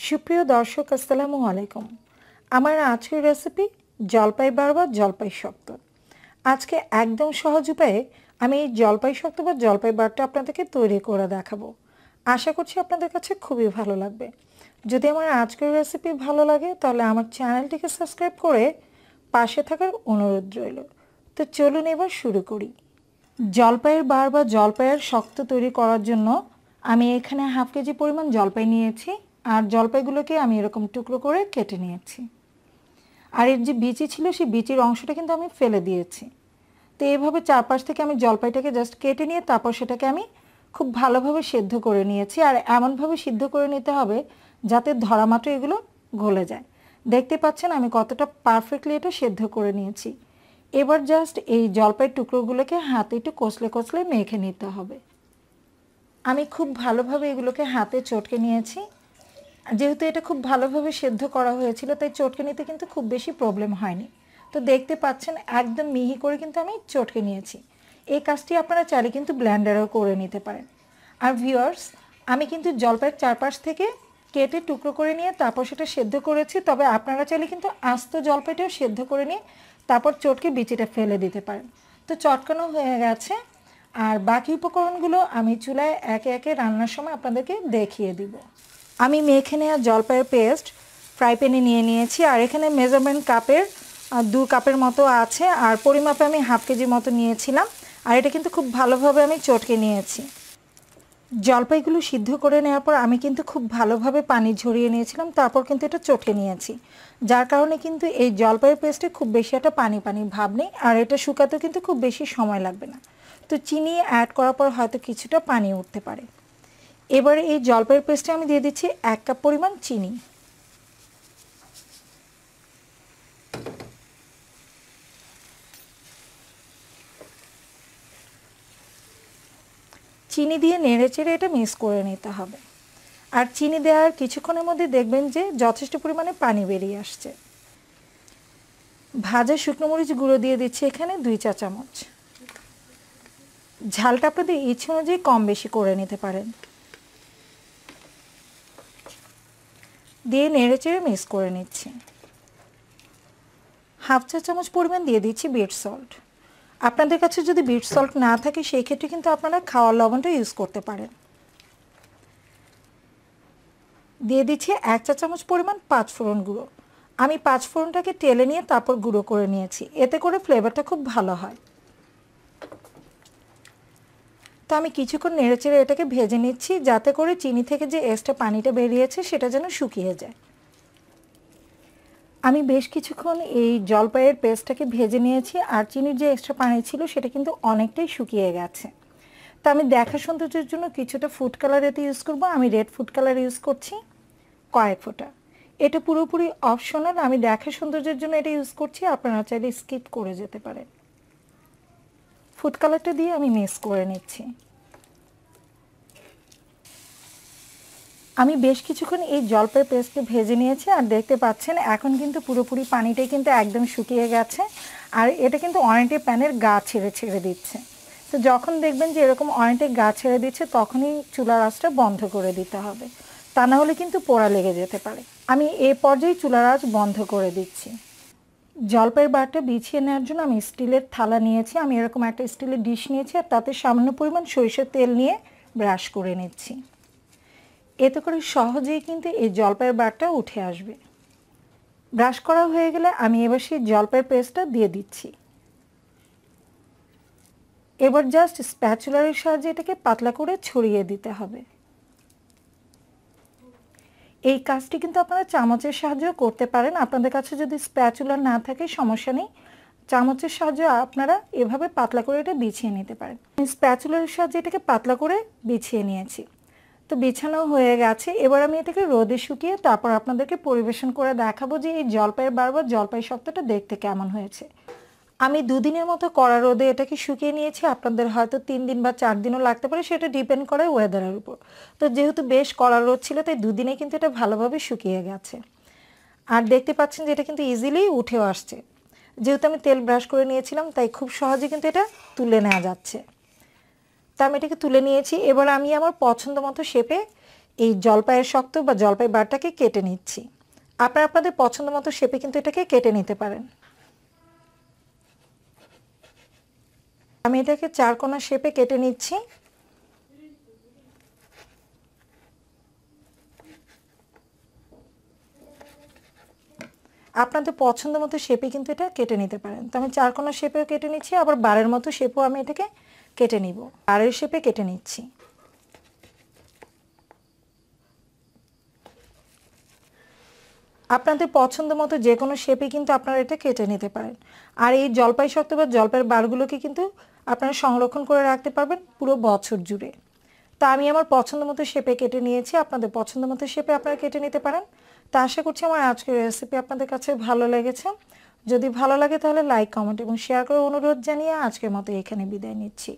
সুপ্রিয় দর্শক আসসালামু আলাইকুম। আমার আজকের রেসিপি জলপাই বার বা জলপাই শক্ত। আজকে একদম সহজ উপায়ে আমি এই জলপাই শক্ত বা জলপাই বারটা আপনাদেরকে তৈরি করে দেখাবো। আশা করছি আপনাদের কাছে খুবই ভালো লাগবে। যদি আমার আজকের রেসিপি ভালো লাগে তাহলে আমার চ্যানেলটিকে সাবস্ক্রাইব করে পাশে থাকার অনুরোধ রইল। তো চলুন এবার শুরু করি। জলপাইয়ের বার বা জলপাইয়ের শক্ত তৈরি করার জন্য আমি এখানে হাফ কেজি পরিমাণ জলপাই নিয়েছি, আর জলপাইগুলোকে আমি এরকম টুকরো করে কেটে নিয়েছি। আর এর যে বিচি ছিল সেই বিচির অংশটা কিন্তু আমি ফেলে দিয়েছি। তো এইভাবে চারপাশ থেকে আমি জলপাইটাকে জাস্ট কেটে নিয়ে তারপর সেটাকে আমি খুব ভালোভাবে সেদ্ধ করে নিয়েছি। আর এমনভাবে সিদ্ধ করে নিতে হবে যাতে ধরামাত্র এগুলো গলে যায়। দেখতে পাচ্ছেন আমি কতটা পারফেক্টলি এটা সেদ্ধ করে নিয়েছি। এবার জাস্ট এই জলপাইয়ের টুকরোগুলোকে হাতে একটু কষলে কষলে মেখে নিতে হবে। আমি খুব ভালোভাবে এগুলোকে হাতে চটকে নিয়েছি। যেহেতু এটা খুব ভালোভাবে সেদ্ধ করা হয়েছিল তাই চটকে নিতে কিন্তু খুব বেশি প্রবলেম হয়নি। তো দেখতে পাচ্ছেন একদম মিহি করে কিন্তু আমি চটকে নিয়েছি। এই কাজটি আপনারা চাইলে কিন্তু ব্লেন্ডারেও করে নিতে পারেন। আর ভিউয়ার্স, আমি কিন্তু জলপাইয়ের চারপাশ থেকে কেটে টুকরো করে নিয়ে তারপর সেটা সেদ্ধ করেছি। তবে আপনারা চাইলে কিন্তু আস্ত জলপাইটাও সেদ্ধ করে নিয়ে তারপর চটকে বিচিটা ফেলে দিতে পারেন। তো চটকানো হয়ে গেছে, আর বাকি উপকরণগুলো আমি চুলায় একে একে রান্নার সময় আপনাদেরকে দেখিয়ে দিব। আমি মেখে নেওয়া জলপাইয়ের পেস্ট ফ্রাই প্যানে নিয়ে নিয়েছি, আর এখানে মেজারমেন্ট কাপের 2 কাপের মতো আছে, আর পরিমাপে আমি হাফ কেজি মতো নিয়েছিলাম। আর এটা কিন্তু খুব ভালোভাবে আমি চটকে নিয়েছি। জলপাইগুলো সিদ্ধ করে নেওয়ার পর আমি কিন্তু খুব ভালোভাবে পানি ঝরিয়ে নিয়েছিলাম, তারপর কিন্তু এটা চটকে নিয়েছি। যার কারণে কিন্তু এই জলপাইয়ের পেস্টে খুব বেশি একটা পানি পানি ভাব নেই, আর এটা শুকাতেও কিন্তু খুব বেশি সময় লাগবে না। তো চিনি অ্যাড করার পর হয়তো কিছুটা পানি উঠতে পারে। এবারে এই জলপাইয়ের পেস্টে আমি দিয়ে দিচ্ছি 1 কাপ পরিমাণ চিনি। চিনি দিয়ে নেড়েচেড়ে এটা মিক্স করে নিতে হবে। আর চিনি দেওয়ার কিছুক্ষণের মধ্যে দেখবেন যে যথেষ্ট পরিমাণে পানি বেরিয়ে আসছে। ভাজা শুকনো মরিচ গুঁড়ো দিয়ে দিচ্ছি এখানে 2 চা চামচ। ঝালটা আপনাদের ইচ্ছে অনুযায়ী কম বেশি করে নিতে পারেন। দিয়ে নেড়েচেড়ে মিক্স করে নিচ্ছি। হাফ চা চামচ পরিমাণ দিয়ে দিচ্ছি বিট সল্ট। আপনাদের কাছে যদি বিট সল্ট না থাকে সেই ক্ষেত্রে কিন্তু আপনারা খাওয়ার লবণটা ইউজ করতে পারেন। দিয়ে দিচ্ছি 1 চা চামচ পরিমাণ 5 ফোড়ন গুঁড়ো। আমি 5 ফোড়নটাকে টেলে নিয়ে তারপর গুঁড়ো করে নিয়েছি, এতে করে ফ্লেভারটা খুব ভালো হয়। তো আমি কিছুক্ষণ নেড়েচেড়ে এটাকে ভেজে নিচ্ছি যাতে করে চিনি থেকে যে এক্সট্রা পানিটা বেরিয়েছে সেটা যেন শুকিয়ে যায়। আমি বেশ কিছুক্ষণ এই জলপাইয়ের পেস্টটাকে ভেজে নিয়েছি, আর চিনির যে এক্সট্রা পানি ছিল সেটা কিন্তু অনেকটাই শুকিয়ে গেছে। তো আমি দেখা সৌন্দর্যের জন্য কিছুটা ফুড কালার এতে ইউজ করব। আমি রেড ফুড কালার ইউজ করছি কয়েক ফোঁটা। এটা পুরোপুরি অপশনাল, আমি দেখা সৌন্দর্যের জন্য এটা ইউজ করছি, আপনারা চাইলে স্কিপ করে যেতে পারেন। ফুড কালারটা দিয়ে আমি মিক্স করে নিচ্ছি। আমি বেশ কিছুক্ষণ এই জলপাইয়ের পেস্টকে ভেজে নিয়েছি, আর দেখতে পাচ্ছেন এখন কিন্তু পুরোপুরি পানিটাই কিন্তু একদম শুকিয়ে গেছে, আর এটা কিন্তু অনেকটাই প্যানের গা ছেড়ে ছেড়ে দিচ্ছে। তো যখন দেখবেন যে এরকম অনেকটাই গা ছেড়ে দিচ্ছে তখনই চুলার আঁচটা বন্ধ করে দিতে হবে, তা না হলে কিন্তু পোড়া লেগে যেতে পারে। আমি এই পর্যায়ে চুলার আঁচ বন্ধ করে দিচ্ছি। জলপাইয়ের বারটা বিছিয়ে নেওয়ার জন্য আমি স্টিলের থালা নিয়েছি। আমি এরকম একটা স্টিলের ডিশ নিয়েছি, আর তাতে সামান্য পরিমাণ সরিষার তেল নিয়ে ব্রাশ করে নিচ্ছি। এতে করে সহজেই কিন্তু এই জলপাইয়ের বারটা উঠে আসবে। ব্রাশ করা হয়ে গেলে আমি এবার সেই জলপাইয়ের পেস্টটা দিয়ে দিচ্ছি। এবার জাস্ট স্প্যাচুলারের সাহায্যে এটাকে পাতলা করে ছড়িয়ে দিতে হবে। এই কাজটি কিন্তু আপনারা চামচের সাহায্যেও করতে পারেন। আপনাদের কাছে যদি স্প্যাচুলার না থাকে সমস্যা নেই, চামচের সাহায্যে আপনারা এভাবে পাতলা করে এটা বিছিয়ে নিতে পারেন। স্প্যাচুলারের সাহায্যে এটাকে পাতলা করে বিছিয়ে নিয়েছি। তো বিছানো হয়ে গেছে। এবার আমি এটাকে রোদে শুকিয়ে তারপর আপনাদেরকে পরিবেশন করে দেখাবো যে এই জলপাইয়ের বার বা জলপাই শক্তটা দেখতে কেমন হয়েছে। আমি 2 দিনের মতো কড়া রোদে এটাকে শুকিয়ে নিয়েছি। আপনাদের হয়তো 3 দিন বা 4 দিনও লাগতে পারে, সেটা ডিপেন্ড করে ওয়েদারের উপর। তো যেহেতু বেশ কড়া রোদ ছিল তাই 2 দিনে কিন্তু এটা ভালোভাবে শুকিয়ে গেছে। আর দেখতে পাচ্ছেন যে এটা কিন্তু ইজিলি উঠেও আসছে। যেহেতু আমি তেল ব্রাশ করে নিয়েছিলাম তাই খুব সহজে কিন্তু এটা তুলে নেওয়া যাচ্ছে। তা আমি এটাকে তুলে নিয়েছি। এবার আমি আমার পছন্দ মতো শেপে এই জলপাইয়ের শক্ত বা জলপাই বারটাকে কেটে নিচ্ছি। আপনারা আপনাদের পছন্দ মতো শেপে কিন্তু এটাকে কেটে নিতে পারেন। আমি এটাকে 4 কোণা শেপে কেটে নিচ্ছি। আপনাদের পছন্দ মতো শেপে কিন্তু এটা কেটে নিতে পারেন। তো আমি 4 কোণা শেপেও কেটে নিচ্ছি, আবার বারের মতো শেপও আমি এটাকে কেটে নিব। বারের শেপে কেটে নিচ্ছি। আপনাদের পছন্দ মতো যে কোনো শেপে কিন্তু আপনারা এটা কেটে নিতে পারেন। আর এই জলপাই শক্ত বা জলপাইয়ের বারগুলোকে কিন্তু আপনারা সংরক্ষণ করে রাখতে পারবেন পুরো বছর জুড়ে। তা আমি আমার পছন্দ মতো শেপে কেটে নিয়েছি, আপনাদের পছন্দ মতো শেপে আপনারা কেটে নিতে পারেন। তা আশা করছি আমার আজকের রেসিপি আপনাদের কাছে ভালো লেগেছে। যদি ভালো লাগে তাহলে লাইক, কমেন্ট এবং শেয়ার করে অনুরোধ জানিয়ে আজকের মতো এখানে বিদায় নিচ্ছি।